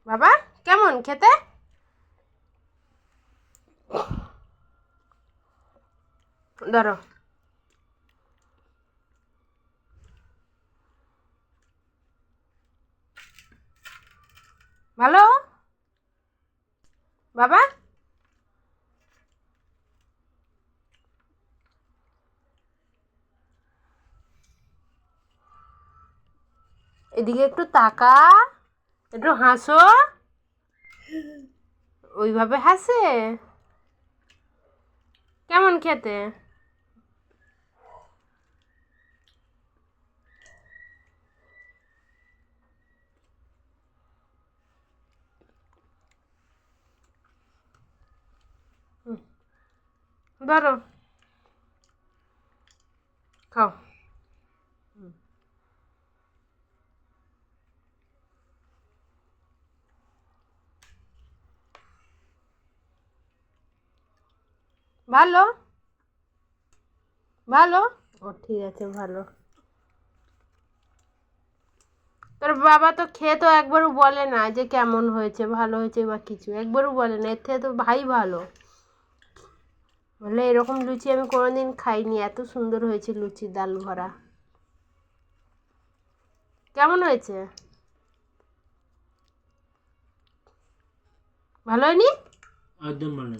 বাবা কেমন খেতে? ধরো। ভালো বাবা? এদিকে একটু তাকা, একটু হাসো। ওইভাবে হাসে? কেমন খেতে? ধরো, খাও। ভালো ভালো। ও ঠিক আছে, ভালো। তোর বাবা তো খেয়ে তো একবারও বলে না যে কেমন হয়েছে, ভালো হয়েছে বা কিছু, একবারও বলে না। এর থেকে তো ভাই ভালো। বলে এরকম লুচি আমি কোনোদিন খাইনি, এত সুন্দর হয়েছে লুচি ডাল ভরা। কেমন হয়েছে? ভালো হয়নি? একদম ভালো।